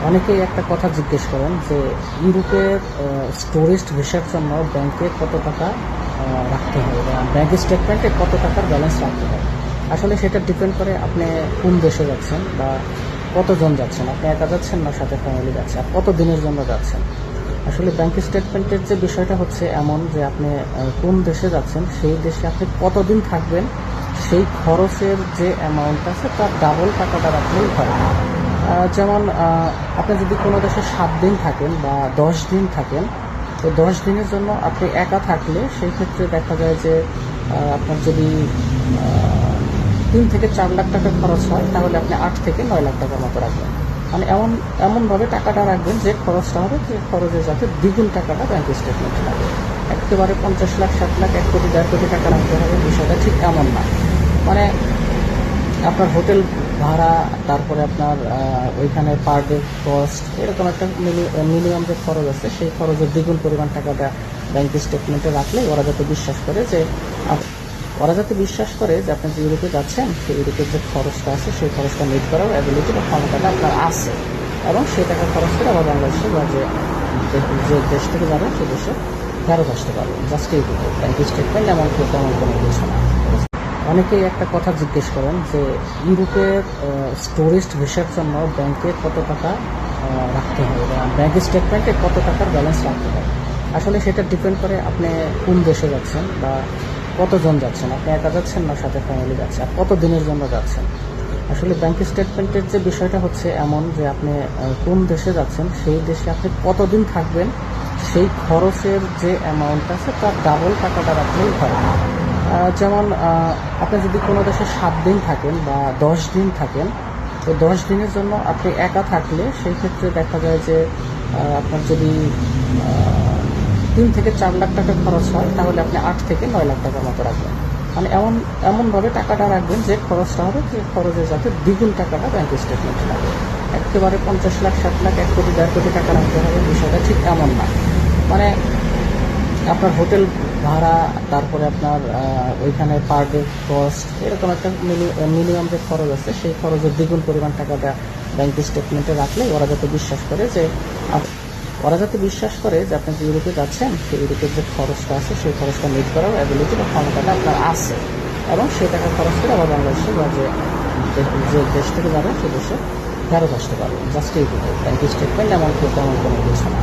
অনেকেই একটা কথা জিজ্ঞেস করেন যে ইউরোপের টুরিস্ট ভিসার জন্য ব্যাংকে কত টাকা রাখতে হয় বা ব্যাংক স্টেটমেন্টে কত টাকার ব্যালেন্স রাখতে হয়। আসলে সেটা ডিপেন্ড করে আপনি কোন দেশে যাচ্ছেন বা কতজন যাচ্ছেন, আপনি একা যাচ্ছেন না সাথে ফ্যামিলি যাচ্ছে, আর কত দিনের জন্য যাচ্ছেন। আসলে ব্যাংক স্টেটমেন্টের যে বিষয়টা হচ্ছে এমন যে আপনি কোন দেশে যাচ্ছেন সেই দেশে আপনি কতদিন থাকবেন, সেই খরচের যে অ্যামাউন্ট আছে তার ডাবল টাকাটা রাখলেই হয়। যেমন আপনি যদি কোনো দেশে 7 দিন থাকেন বা 10 দিন থাকেন, তো 10 দিনের জন্য আপনি একা থাকলে সেই ক্ষেত্রে দেখা যায় যে আপনার যদি 3 থেকে 4 লাখ টাকা খরচ হয়, তাহলে আপনি 8 থেকে 9 লাখ টাকার মতো রাখবেন। মানে এমনভাবে টাকাটা রাখবেন যে খরচটা হবে, যে খরচের যাতে দ্বিগুণ টাকাটা ব্যাংক স্টেটমেন্টে লাগে। একেবারে 50 লাখ, 60 লাখ, 1 কোটি, 1.5 কোটি টাকা রাখতে হবে, বিষয়টা ঠিক এমন না। মানে আপনার হোটেল ভাড়া, তারপরে আপনার ওইখানে পার ডে কস্ট, এরকম একটা মিনিমাম যে খরচ আছে সেই খরচের দ্বিগুণ পরিমাণ টাকাটা ব্যাংক স্টেটমেন্টে রাখলে ওরা যাতে বিশ্বাস করে যে আপনি যে ইউরোপে যাচ্ছেন সেই ইউরোপের যে খরচটা আছে সেই খরচটা মিট করার অ্যাবিলিটি বা ক্ষমতাটা আপনার আছে, এবং সেই টাকা খরচ করে আবার বাংলাদেশে বা যে দেশ থেকে যাবেন সে দেশে ফেরত আসতে পারবেন। জাস্ট এইটুকু, ব্যাংক স্টেটমেন্ট এমন কোনো কিছু না। অনেকেই একটা কথা জিজ্ঞেস করেন যে ইউরোপের টুরিস্ট ভিসার জন্য ব্যাংকে কত টাকা রাখতে হয় বা ব্যাংক স্টেটমেন্টে কত টাকার ব্যালেন্স রাখতে হয়। আসলে সেটা ডিপেন্ড করে আপনি কোন দেশে যাচ্ছেন বা কতজন যাচ্ছেন, আপনি একা যাচ্ছেন না সাথে ফ্যামিলি যাচ্ছে, আর কত দিনের জন্য যাচ্ছেন। আসলে ব্যাংক স্টেটমেন্টের যে বিষয়টা হচ্ছে এমন যে আপনি কোন দেশে যাচ্ছেন সেই দেশে আপনি কতদিন থাকবেন, সেই খরচের যে অ্যামাউন্ট আছে তার ডাবল টাকাটা রাখলেই হয়। যেমন আপনি যদি কোনো দেশে 7 দিন থাকেন বা 10 দিন থাকেন, তো 10 দিনের জন্য আপনি একা থাকলে সেই ক্ষেত্রে দেখা যায় যে আপনার যদি 3 থেকে 4 লাখ টাকা খরচ হয়, তাহলে আপনি 8 থেকে 9 লাখ টাকার মতো রাখবেন। মানে এমনভাবে টাকাটা রাখবেন যে খরচটা হবে, যে খরচের যাতে দ্বিগুণ টাকাটা ব্যাংক স্টেটমেন্টে লাগে। একেবারে 50 লাখ, 60 লাখ, 1 কোটি, 1.5 কোটি টাকা রাখতে হবে, বিষয়টা ঠিক এমন না। মানে আপনার হোটেল ভাড়া, তারপরে আপনার ওইখানে পার ডে কস্ট, এরকম একটা মিনিমাম যে খরচ আছে সেই খরচের দ্বিগুণ পরিমাণ টাকাটা ব্যাংক স্টেটমেন্টে রাখলে ওরা যাতে বিশ্বাস করে যে আপনি যে ইউরোপে যাচ্ছেন সেই ইউরোপের যে খরচটা আছে সেই খরচটা মিট করার অ্যাবিলিটি বা ক্ষমতাটা আপনার আছে, এবং সেই টাকা খরচ করে আবার বাংলাদেশে বা যে দেশ থেকে যাবেন সে দেশে ফেরত আসতে পারবেন। জাস্ট এইটুকু, ব্যাংক স্টেটমেন্ট এমন কোনো কিছু না।